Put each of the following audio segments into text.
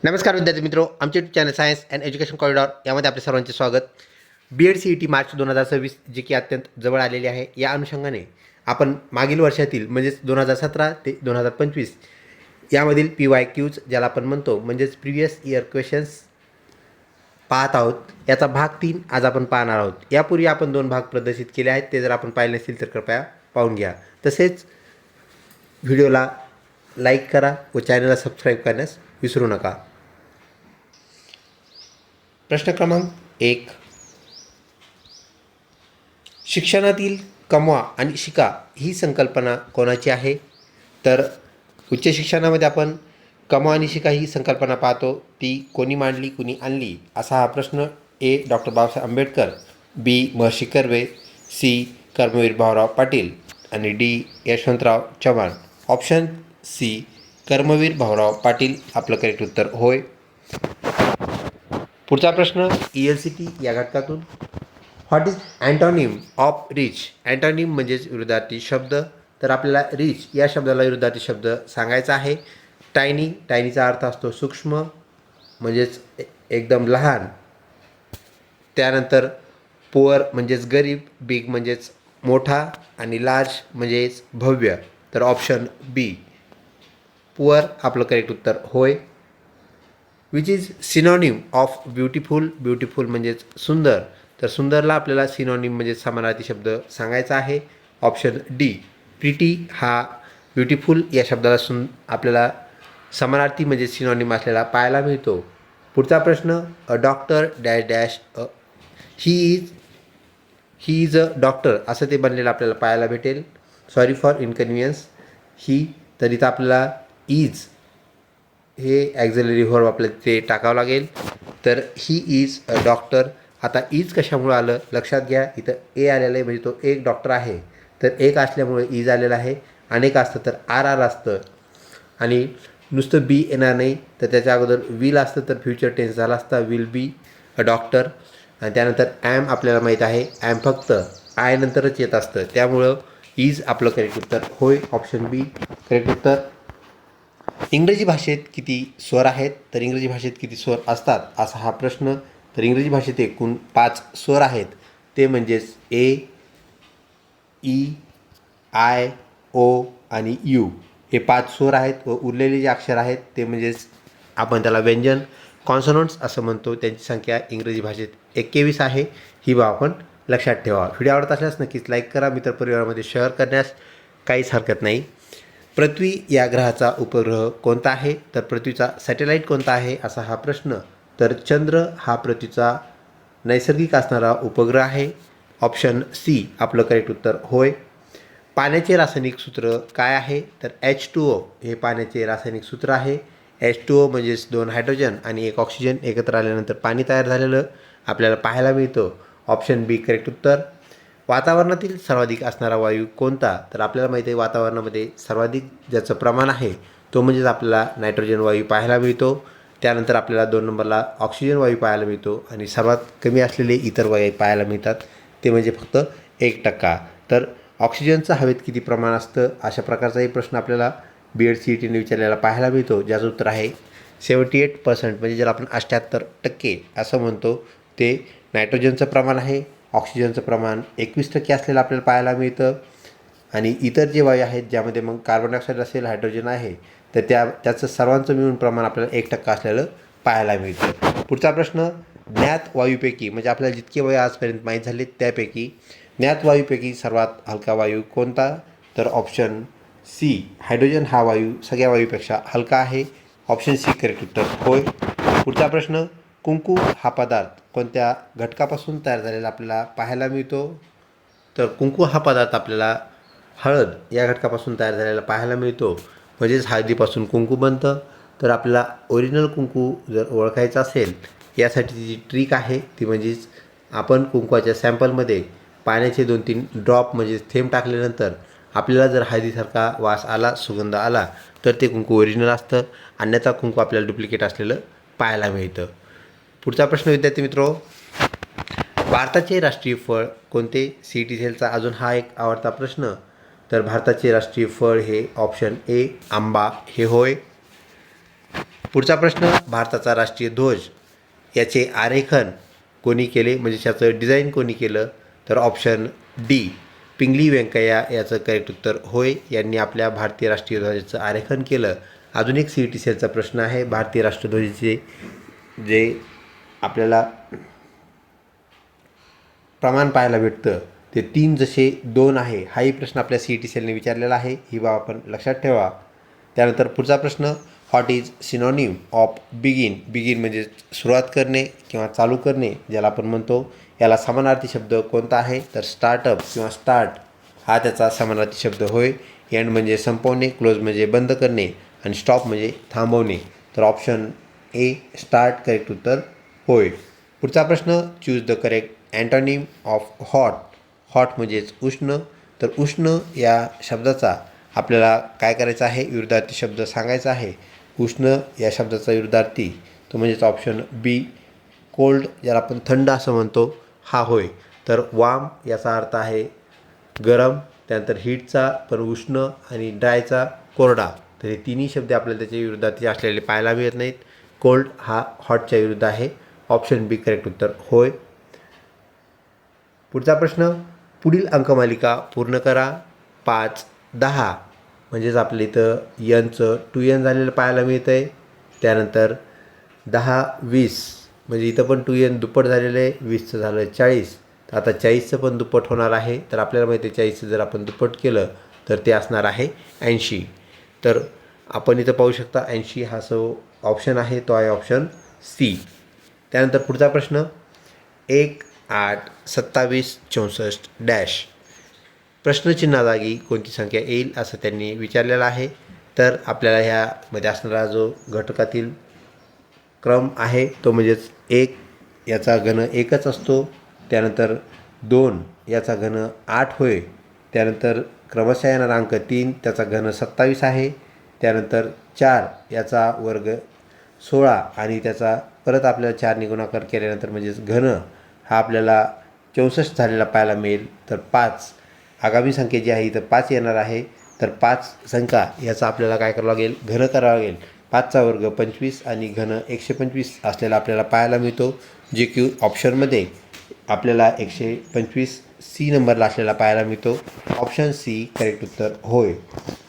नमस्कार विद्यार्थी मित्रों, आमचे YouTube channel science and education corridor यामध्ये आपले सर्वांचे स्वागत. BEd CET मार्च 2026 जी की अत्यंत जवळ आलेली आहे, या अनुषंगाने आपण मागील वर्षातील म्हणजेच 2017 ते 2025 यामधील PYQs ज्याला आपण म्हणतो म्हणजेच प्रिव्हियस इयर क्वेश्चन्स पाहत आहोत. याचा भाग 3 आज आपण पाहणार आहोत. यापूर्वी आपण 2 भाग प्रदर्शित केले आहेत, ते जर आपण पाहिले नसतील तर कृपया पाहून घ्या. तसेच व्हिडिओला लाईक करा व चॅनलला सबस्क्राईब करण्यास विसरू नका. प्रश्न क्रमांक 1. शिक्षणातील कमवा आणि शिका ही संकल्पना कोणाची आहे? तर उच्च शिक्षणामध्ये आपण कमवा आणि शिका ही संकल्पना पाहतो, ती कोणी मांडली, कुणी आणली, असा हा प्रश्न. A. Doctor Babasaheb Ambedkar, B. Maharshi Karve, C. Karmaveer Bhaurao Patil आणि D. Yashwantrao Chavan. Option C Karmaveer Bhaurao Patil आपलं करेक्ट उत्तर होय. पुढचा प्रश्न ELCT या घटकातून. What is antonym of rich? Antonym म्हणजेच विरुद्धार्थी शब्द. तर आपल्याला रिच या शब्दाला विरुद्धार्थी शब्द सांगायचा आहे. टायनी, टायनीचा अर्थ असतो सूक्ष्म म्हणजेच एकदम लहान. त्यानंतर पुअर म्हणजेच गरीब, बिग म्हणजेच मोठा आणि लार्ज म्हणजेच भव्य. तर ऑप्शन बी पुअर आपलं करेक्ट उत्तर होय. Which is synonym of beautiful? Beautiful म्हणजेच सुंदर. तर सुंदरला आपल्याला सिनॉनिम म्हणजे समानार्थी शब्द सांगायचा आहे. ऑप्शन डी प्रिटी हा ब्युटिफुल या शब्दाला आपल्याला समानार्थी म्हणजे सिनॉनिम असलेला पाहायला मिळतो. पुढचा प्रश्न. A doctor dash dash he is a doctor असं ते बनलेलं आपल्याला पाहायला भेटेल. सॉरी फॉर इनकन्व्हिनियन्स ही. तर इथं आपल्याला इज हे ॲक्झिलरी व्हर्ब आपल्याला ते टाकावं लागेल. तर ही इज अ डॉक्टर. आता इज कशामुळं आलं लक्षात घ्या. इथं ए आलेलं आहे म्हणजे तो एक डॉक्टर आहे. तर एक असल्यामुळे इज आलेलं आहे. अनेक असतं तर आर असतं आणि नुसतं बी येणार नाही. तर त्याच्या अगोदर विल असतं तर फ्युचर टेन्स झाला असता विल बी अ डॉक्टर. आणि त्यानंतर ॲम आपल्याला माहीत आहे ॲम फक्त आय नंतरच येत असतं, त्यामुळं इज आपलं करेक्ट उत्तर होय. ऑप्शन बी करेक्ट उत्तर. इंग्रजी भाषेत किती स्वर आहेत? तर इंग्रजी भाषेत किती स्वर असतात असा हा प्रश्न. तर इंग्रजी भाषेत एकूण 5 स्वर आहेत, ते म्हणजेच ए, ई, आय, ओ आणि यू हे 5 स्वर आहेत. व उरलेले जे अक्षर आहेत ते म्हणजेच आपण त्याला व्यंजन कॉन्सोनंट्स असं म्हणतो. त्यांची संख्या इंग्रजी भाषेत 21 आहे. ही बाब आपण लक्षात ठेवा. व्हिडिओ आवडत असल्यास नक्कीच लाईक करा. मित्रपरिवारामध्ये शेअर करण्यास काहीच हरकत नाही. पृथ्वी या ग्रहाचा उपग्रह कोणता आहे? तर पृथ्वीचा सॅटेलाईट कोणता आहे असा हा प्रश्न. तर चंद्र हा पृथ्वीचा नैसर्गिक असणारा उपग्रह आहे. ऑप्शन सी आपलं करेक्ट उत्तर होय. पाण्याचे रासायनिक सूत्र काय आहे? तर H2O हे पाण्याचे रासायनिक सूत्र आहे. H2O म्हणजेच 2 हायड्रोजन आणि 1 ऑक्सिजन एकत्र आल्यानंतर पाणी तयार झालेलं आपल्याला पाहायला मिळतं. ऑप्शन बी करेक्ट उत्तर. वातावरणातील सर्वाधिक असणारा वायू कोणता? तर आपल्याला माहिती आहे वातावरणामध्ये सर्वाधिक ज्याचं प्रमाण आहे तो म्हणजेच आपल्याला नायट्रोजन वायू पाहायला मिळतो. त्यानंतर आपल्याला 2 नंबरला ऑक्सिजन वायू पाहायला मिळतो आणि सर्वात कमी असलेले इतर वायू पाहायला मिळतात, ते म्हणजे फक्त 1%. तर ऑक्सिजनचं हवेत किती प्रमाण असतं अशा प्रकारचाही प्रश्न आपल्याला BEd CETने विचारलेला पाहायला मिळतो, ज्याचं उत्तर आहे 78% म्हणजे ज्याला आपण 78% असं म्हणतो. ते नायट्रोजनचं प्रमाण आहे. ऑक्सिजनचं प्रमाण 21% असलेलं आपल्याला पाहायला मिळतं. आणि इतर जे वायू आहेत ज्यामध्ये मग कार्बन डायऑक्साईड असेल, हायड्रोजन आहे, तर त्याचं सर्वांचं मिळून प्रमाण आपल्याला 1% असलेलं पाहायला मिळतं. पुढचा प्रश्न. ज्ञात वायूपैकी म्हणजे आपल्याला जितके वायू आजपर्यंत माहीत झाले त्यापैकी ज्ञात वायूपैकी सर्वात हलका वायू कोणता? तर ऑप्शन सी हायड्रोजन हा वायू सगळ्या वायूपेक्षा हलका आहे. ऑप्शन सी करेक्ट उत्तर होय. पुढचा प्रश्न. कुंकू हा पदार्थ कोणत्या घटकापासून तयार झालेला आपल्याला पाहायला मिळतो? तर कुंकू हा पदार्थ आपल्याला हळद या घटकापासून तयार झालेला पाहायला मिळतो, म्हणजेच हळदीपासून कुंकू बनतं. तर आपल्याला ओरिजिनल कुंकू जर ओळखायचं असेल यासाठी जी ट्रिक आहे ती म्हणजेच आपण कुंकवाच्या सॅम्पलमध्ये पाण्याचे 2-3 ड्रॉप म्हणजे थेंब टाकल्यानंतर आपल्याला जर हळदीसारखा वास आला, सुगंध आला, तर ते कुंकू ओरिजिनल असतं. अन्यथा कुंकू आपल्याला डुप्लिकेट असलेलं पाहायला मिळतं. पुढचा प्रश्न विद्यार्थी मित्रो. भारताचे राष्ट्रीय फळ कोणते? CET सेलचा अजून हा एक आवडता प्रश्न. तर भारताचे राष्ट्रीय फळ हे ऑप्शन ए आंबा हे होय. पुढचा प्रश्न, भारताचा राष्ट्रीय ध्वज याचे आरेखन कोणी केले, म्हणजे त्याचं डिझाईन कोणी केलं? तर ऑप्शन डी, पिंगली व्यंकय्या याचं करेक्ट उत्तर होय. यांनी आपल्या भारतीय राष्ट्रीय ध्वजाचं आरेखन केलं. अजून एक सी ई टी सेलचा प्रश्न आहे, भारतीय राष्ट्रध्वजाचे जे आपल्याला प्रमाण पाहायला भेटतं ते 3 जसे 2 आहे, हाही प्रश्न आपल्या सी ई टी सेलने विचारलेला आहे, ही बाब आपण लक्षात ठेवा. त्यानंतर पुढचा प्रश्न, what is synonym of begin? Begin म्हणजे सुरुवात करणे किंवा चालू करणे ज्याला आपण म्हणतो, याला समानार्थी शब्द कोणता आहे? तर स्टार्टअप किंवा स्टार्ट हा त्याचा समानार्थी शब्द होय. एंड म्हणजे संपवणे, क्लोज म्हणजे बंद करणे आणि स्टॉप म्हणजे थांबवणे. तर ऑप्शन ए स्टार्ट करेक्ट उत्तर होय. पुढचा प्रश्न, choose the correct antonym of hot. Hot म्हणजेच उष्ण. तर उष्ण या शब्दाचा आपल्याला काय करायचं आहे? विरुद्धार्थी शब्द सांगायचा आहे. उष्ण या शब्दाचा विरुद्धार्थी तो म्हणजेच ऑप्शन बी कोल्ड, ज्याला आपण थंड असं म्हणतो, हा होय. तर वार्म याचा अर्थ आहे गरम, त्यानंतर हीटचा पण उष्ण आणि ड्रायचा कोरडा. तर हे तिन्ही शब्द आपल्याला त्याच्या विरुद्धार्थी असलेले पाहायला मिळत नाहीत. कोल्ड हा हॉटच्या विरुद्ध आहे. ऑप्शन बी करेक्ट उत्तर होय. पुढचा प्रश्न, पुढील अंकमालिका पूर्ण करा. 5, 10 म्हणजेच आपल्या इथं यनचं 2n झालेलं पाहायला मिळतं आहे. त्यानंतर 10, 20 म्हणजे इथं पण 2n दुप्पट झालेलं आहे. 20चं झालं 40. तर आता 40चं पण दुप्पट होणार आहे. तर आपल्याला माहिती आहे 40चं जर आपण दुप्पट केलं तर ते असणार आहे 80. तर आपण इथं पाहू शकता 80 हा जो ऑप्शन आहे तो आहे ऑप्शन सी. त्यानंतर पुढचा प्रश्न, 1, 8, 27, 64 डॅश प्रश्नचिन्हाजागी कोणती संख्या येईल असं त्यांनी विचारलेलं आहे. तर आपल्याला ह्यामध्ये असणारा जो घटकातील क्रम आहे तो म्हणजेच 1 याचा घन 1च असतो. त्यानंतर 2 याचा घन 8 होय. त्यानंतर क्रमशः येणारा अंक 3 त्याचा घन 27 आहे. त्यानंतर 4 याचा वर्ग 16 आणि त्याचा परत आपल्याला 4ने गुणाकार केल्यानंतर म्हणजेच घन हा आपल्याला 64 झालेला पाहायला मिळेल. तर 5 आगामी संख्या जी आहे तर 5 येणार आहे. तर 5 संख्या याचा आपल्याला काय करावं लागेल? घन करावं लागेल. 5चा वर्ग 25 आणि घन 125 असलेला आपल्याला पाहायला मिळतो, जे की ऑप्शनमध्ये आपल्याला 125 सी नंबरला असलेला पाहायला मिळतो. ऑप्शन सी करेक्ट उत्तर होय.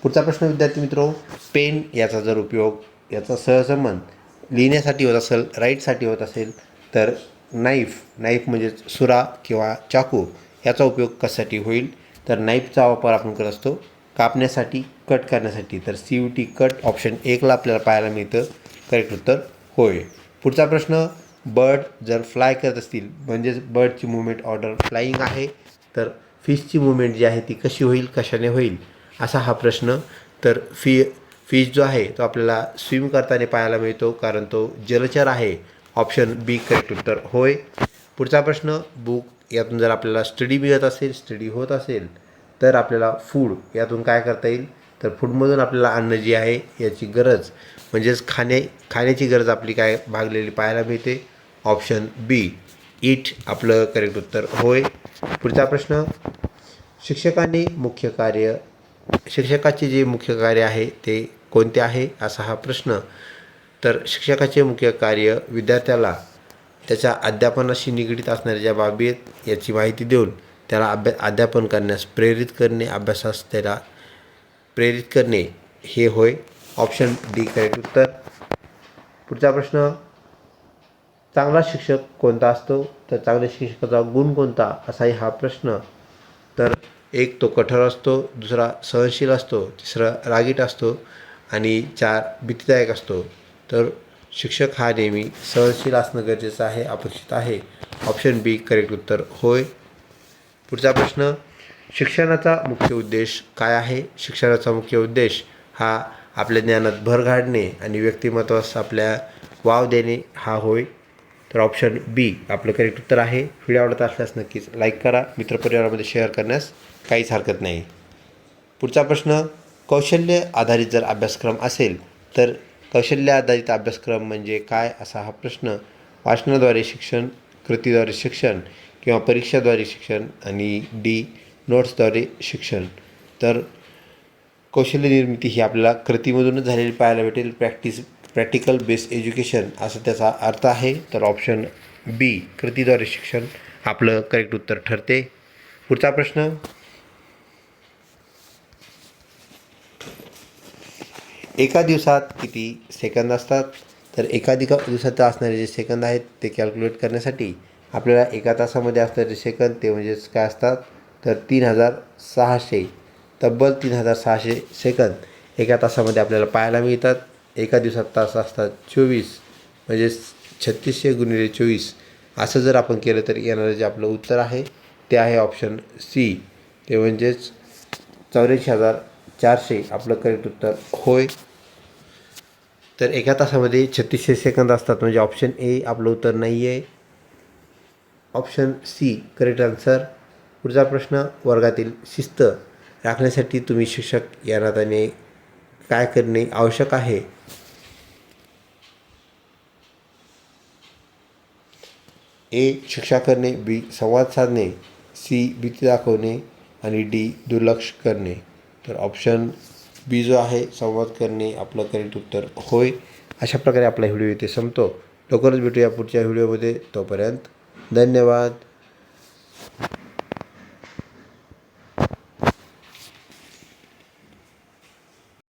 पुढचा प्रश्न विद्यार्थी मित्रो, पेन याचा जर उपयोग याचा सहसंबंध लिहिण्यासाठी होत असेल, राईटसाठी होत असेल, तर नाईफ म्हणजेच सुरा किंवा चाकू याचा उपयोग कशासाठी होईल? तर नाईफचा वापर आपण करत असतो कापण्यासाठी, कट करण्यासाठी. तर C U T cut option 1ला आपल्याला पाहायला मिळतं. करेक्ट उत्तर होय. पुढचा प्रश्न, बर्ड जर फ्लाय करत असतील म्हणजेच बर्डची मुवमेंट ऑर्डर फ्लाईंग आहे, तर फिशची मुवमेंट जी आहे ती कशी होईल, कशाने होईल असा हा प्रश्न. तर फिश जो आहे तो आपल्याला स्विम करताना पाहायला मिळतो, कारण तो जलचर आहे. ऑप्शन बी करेक्ट उत्तर होय. पुढचा प्रश्न, बुक यातून जर आपल्याला स्टडी मिळत असेल, स्टडी होत असेल, तर आपल्याला फूड यातून काय करता येईल? तर फूडमधून आपल्याला अन्न जी आहे याची गरज म्हणजेच खाण्याची गरज आपली काय भागलेली पाहायला मिळते. ऑप्शन बी इट आपलं करेक्ट उत्तर होय. पुढचा प्रश्न, शिक्षकाचे जे मुख्य कार्य आहे ते कोणते आहे असा हा प्रश्न. तर शिक्षकाचे मुख्य कार्य विद्यार्थ्याला त्याच्या अध्यापनाशी निगडीत असणाऱ्या ज्या बाबी आहेत याची माहिती देऊन त्याला अध्यापन करण्यास प्रेरित करणे, अभ्यासास त्याला प्रेरित करणे हे होय. ऑप्शन डी करेक्ट उत्तर. पुढचा प्रश्न, चांगला शिक्षक कोणता असतो? तर चांगल्या शिक्षकाचा गुण कोणता असाही हा प्रश्न. तर एक तो कठोर असतो, दुसरा सहनशील असतो, तिसरा रागीट असतो आणि 4 भीतीदायक असतो. तर शिक्षक हा नेहमी सहनशील असणं गरजेचं आहे, अपेक्षित आहे. ऑप्शन बी करेक्ट उत्तर होय. पुढचा प्रश्न, शिक्षणाचा मुख्य उद्देश काय आहे? शिक्षणाचा मुख्य उद्देश हा आपल्या ज्ञानात भर घालणे आणि व्यक्तिमत्वास आपल्या वाव देणे हा होय. तर ऑप्शन बी आपलं करेक्ट उत्तर आहे. व्हिडिओ आवडत असल्यास नक्कीच लाईक करा, मित्रपरिवारामध्ये शेअर करण्यास काहीच हरकत नाही. पुढचा प्रश्न, कौशल्य आधारित जर अभ्यासक्रम असेल तर कौशल्य आधारित अभ्यासक्रम म्हणजे काय असा हा प्रश्न. वाचनाद्वारे शिक्षण, कृतीद्वारे शिक्षण किंवा परीक्षाद्वारे शिक्षण आणि डी नोट्सद्वारे शिक्षण. तर कौशल्य निर्मिती ही आपल्याला कृतीमधूनच झालेली पाहायला भेटेल, प्रॅक्टिस प्रॅक्टिकल बेस्ड एज्युकेशन असं त्याचा अर्थ आहे. तर ऑप्शन बी कृतीद्वारे शिक्षण आपलं करेक्ट उत्तर ठरते. पुढचा प्रश्न, एका दिवसात किती सेकंद असतात? तर एका दिवसात असणारे जे सेकंद आहेत ते कॅल्क्युलेट करण्यासाठी आपल्याला एका तासामध्ये असणारे सेकंद ते म्हणजेच काय असतात, तर 3600 तब्बल 3600 सेकंद एका तासामध्ये आपल्याला पाहायला मिळतात. एका दिवसात तास असतात 24, म्हणजेच 3600 गुणिले 24 असं जर आपण केलं तर येणारं जे आपलं उत्तर आहे ते आहे ऑप्शन सी, ते म्हणजेच 84,400 आपलं करेक्ट उत्तर होय. तर एका तासामध्ये 3600 सेकंद असतात, म्हणजे ऑप्शन ए आपलं उत्तर नाही आहे. Option C correct answer. पुढचा प्रश्न, वर्गातील शिस्त राखण्यासाठी तुम्ही शिक्षक या नात्याने काय करणे आवश्यक आहे? ए शिक्षा करणे, बी संवाद साधणे, सी भीती दाखवणे आणि डी दुर्लक्ष करणे. तर ऑप्शन बी जो आहे संवाद करणे आपलं करेक्ट उत्तर होय. अशा प्रकारे आपला व्हिडिओ इथे संपतो. लवकरच भेटूया पुढच्या व्हिडिओमध्ये. तोपर्यंत धन्यवाद.